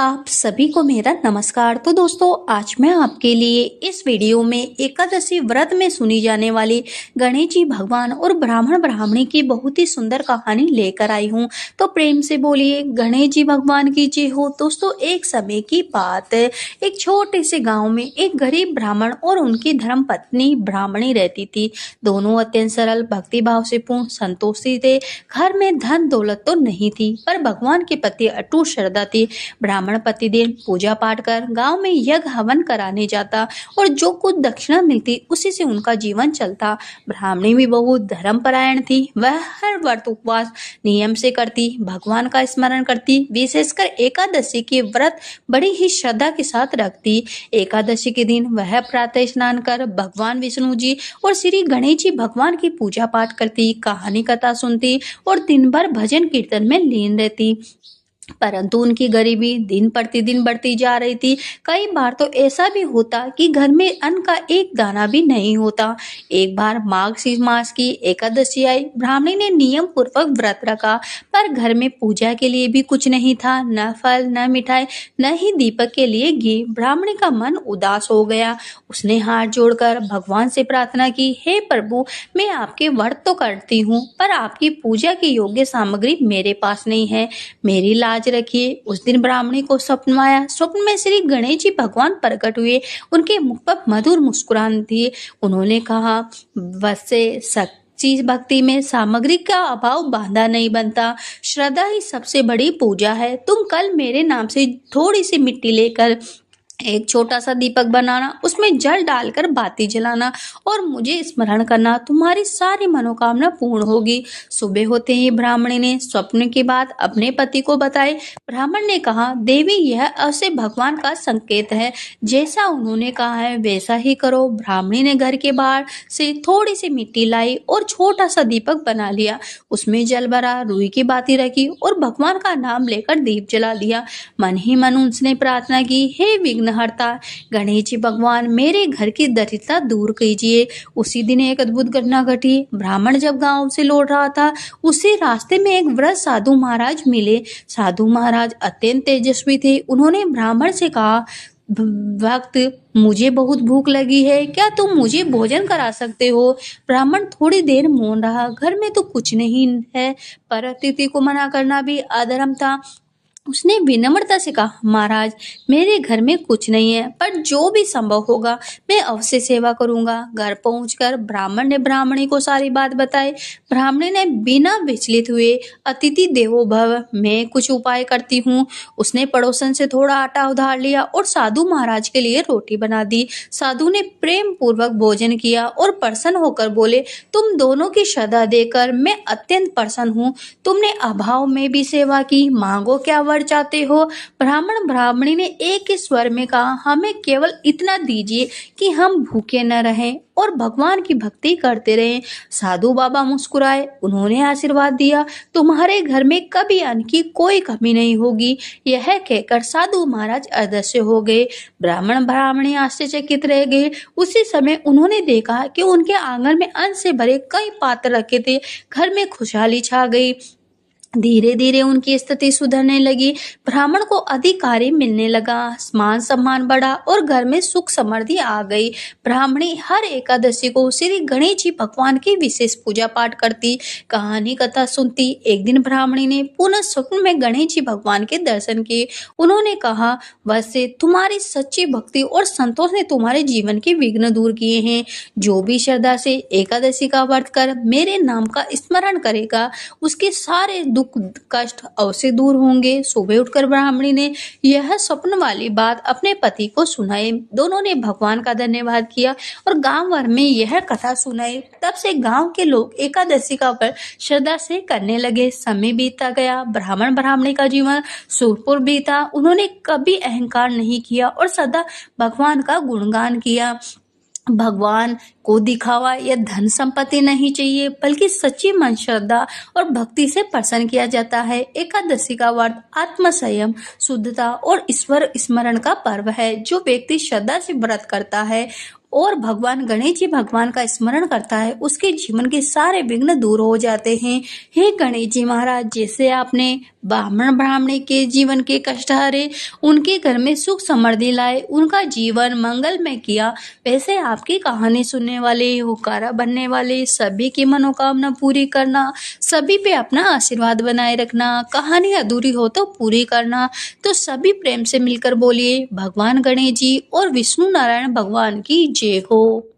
आप सभी को मेरा नमस्कार। तो दोस्तों, आज मैं आपके लिए इस वीडियो में एकादशी व्रत में सुनी जाने वाली गणेश जी भगवान और ब्राह्मण ब्राह्मणी की बहुत ही सुंदर कहानी लेकर आई हूँ। तो प्रेम से बोलिए गणेश जी भगवान की जय हो। दोस्तों, एक समय की बात है, एक छोटे से गांव में एक गरीब ब्राह्मण और उनकी धर्म पत्नी ब्राह्मणी रहती थी। दोनों अत्यंत सरल, भक्ति भाव से पूर्ण, संतोषी थे। घर में धन दौलत तो नहीं थी, पर भगवान के प्रति अटूट श्रद्धा थी। ब्राह्मण प्रतिदिन पूजा पाठ कर गांव में यज्ञ हवन कराने जाता और जो कुछ दक्षिणा मिलती उसी से उनका जीवन चलता। ब्राह्मणी भी बहुत धर्मपरायण थी। वह हर व्रत उपवास नियम से करती, भगवान का स्मरण करती, विशेषकर एकादशी के व्रत बड़ी ही श्रद्धा के साथ रखती। एकादशी के दिन वह प्रातः स्नान कर भगवान विष्णु जी और श्री गणेश जी भगवान की पूजा पाठ करती, कहानी कथा सुनती और दिन भर भजन कीर्तन में लीन रहती। परंतु उनकी गरीबी दिन प्रतिदिन बढ़ती जा रही थी। कई बार तो ऐसा भी होता कि घर में अन्न का एक दाना भी नहीं होता। एक बार माघ मास की एकादशी आई। ब्राह्मणी ने नियम पूर्वक व्रत रखा, पर घर में पूजा के लिए भी कुछ नहीं था, न फल, न मिठाई, न ही दीपक के लिए घी। ब्राह्मणी का मन उदास हो गया। उसने हाथ जोड़कर भगवान से प्रार्थना की, हे प्रभु, मैं आपके व्रत तो करती हूँ, पर आपकी पूजा की योग्य सामग्री मेरे पास नहीं है, मेरी लाज रखिए। उस दिन ब्राह्मणी को स्वप्न आया। स्वप्न में श्री गणेश जी भगवान प्रकट हुए। उनके मुख पर मधुर मुस्कुराहट थी। उन्होंने कहा, वैसे सच्ची भक्ति में सामग्री का अभाव बांधा नहीं बनता, श्रद्धा ही सबसे बड़ी पूजा है। तुम कल मेरे नाम से थोड़ी सी मिट्टी लेकर एक छोटा सा दीपक बनाना, उसमें जल डालकर बाती जलाना और मुझे स्मरण करना, तुम्हारी सारी मनोकामना पूर्ण होगी। सुबह होते ही ब्राह्मणी ने स्वप्न की बात अपने पति को बताई। ब्राह्मण ने कहा, देवी, यह अवश्य भगवान का संकेत है, जैसा उन्होंने कहा है वैसा ही करो। ब्राह्मणी ने घर के बाहर से थोड़ी सी मिट्टी लाई और छोटा सा दीपक बना लिया, उसमें जल भरा, रुई की बाती रखी और भगवान का नाम लेकर दीप जला दिया। मन ही मन उसने प्रार्थना की, हे विघ्नहर्ता गणेश जी भगवान, मेरे घर की दरिद्रता दूर कीजिए। उसी दिन एक अद्भुत घटना घटी। ब्राह्मण जब गांव से लौट रहा था, उसी रास्ते में एक वृद्ध साधु महाराज मिले। साधु महाराज अत्यंत तेजस्वी थे। उन्होंने ब्राह्मण से कहा, भक्त, मुझे बहुत भूख लगी है, क्या तुम मुझे भोजन करा सकते हो? ब्राह्मण थोड़ी देर मौन रहा। घर में तो कुछ नहीं है, पर अतिथि को मना करना भी अधर्म था। उसने विनम्रता से कहा, महाराज, मेरे घर में कुछ नहीं है, पर जो भी संभव होगा मैं अवश्य सेवा करूंगा। घर पहुंचकर ब्राह्मण ने ब्राह्मणी को सारी बात बताई। ब्राह्मणी ने बिना विचलित हुए, अतिथि देवो भव, मैं कुछ उपाय करती हूँ। उसने पड़ोसन से थोड़ा आटा उधार लिया और साधु महाराज के लिए रोटी बना दी। साधु ने प्रेम पूर्वक भोजन किया और प्रसन्न होकर बोले, तुम दोनों की श्रद्धा देकर मैं अत्यंत प्रसन्न हूँ। तुमने अभाव में भी सेवा की, मांगो क्या वर चाहते हो? ब्राह्मण ब्राह्मणी ने एक ही स्वर में कहा, हमें केवल इतना दीजिए कि हम भूखे न रहें और भगवान की भक्ति करते रहें। साधु बाबा मुस्कुराए। उन्होंने आशीर्वाद दिया, तुम्हारे घर में कभी अन्न की कोई कमी नहीं होगी। यह कहकर साधु महाराज अदृश्य हो गए। ब्राह्मण ब्राह्मणी आश्चर्यचकित रह गए। उसी समय उन्होंने देखा कि उनके आंगन में अन्न से भरे कई पात्र रखे थे। घर में खुशहाली छा गई। धीरे धीरे उनकी स्थिति सुधरने लगी। ब्राह्मण को अधिक कार्य मिलने लगा, मान सम्मान बढ़ा और घर में सुख समृद्धि आ गई। ब्राह्मणी हर एकादशी को श्री गणेश जी भगवान की विशेष पूजा पाठ करती, कहानी कथा सुनती। एक दिन ब्राह्मणी ने पुनः स्वप्न में गणेश जी भगवान के दर्शन किए। उन्होंने कहा, वैसे तुम्हारी सच्ची भक्ति और संतोष ने तुम्हारे जीवन के विघ्न दूर किए हैं। जो भी श्रद्धा से एकादशी का व्रत कर मेरे नाम का स्मरण करेगा, उसके सारे दुख कष्ट अवश्य दूर होंगे। सुबह उठकर ब्राह्मणी ने यह स्वप्न वाली बात अपने पति को सुनाई। दोनों ने भगवान का धन्यवाद किया और गांव भर में यह कथा सुनाई। तब से गांव के लोग एकादशी का व्रत श्रद्धा से करने लगे। समय बीतता गया। ब्राह्मण ब्राह्मणी का जीवन सुखपूर्ण बीता। उन्होंने कभी अहंकार नहीं किया और सदा भगवान का गुणगान किया। भगवान को दिखावा या धन संपत्ति नहीं चाहिए, बल्कि सच्ची मन, श्रद्धा और भक्ति से प्रसन्न किया जाता है। एकादशी का व्रत आत्म संयम, शुद्धता और ईश्वर स्मरण का पर्व है। जो व्यक्ति श्रद्धा से व्रत करता है और भगवान गणेश जी भगवान का स्मरण करता है उसके जीवन के सारे विघ्न दूर हो जाते हैं। हे गणेश जी महाराज, जैसे आपने ब्राह्मण ब्राह्मणी के जीवन के कष्ट हरे, उनके घर में सुख समृद्धि लाए, उनका जीवन मंगलमय किया, वैसे आपकी कहानी सुनने वाले, हुक्कारा बनने वाले सभी की मनोकामना पूरी करना, सभी पे अपना आशीर्वाद बनाए रखना, कहानी अधूरी हो तो पूरी करना। तो सभी प्रेम से मिलकर बोलिए भगवान गणेश जी और विष्णु नारायण भगवान की जय हो।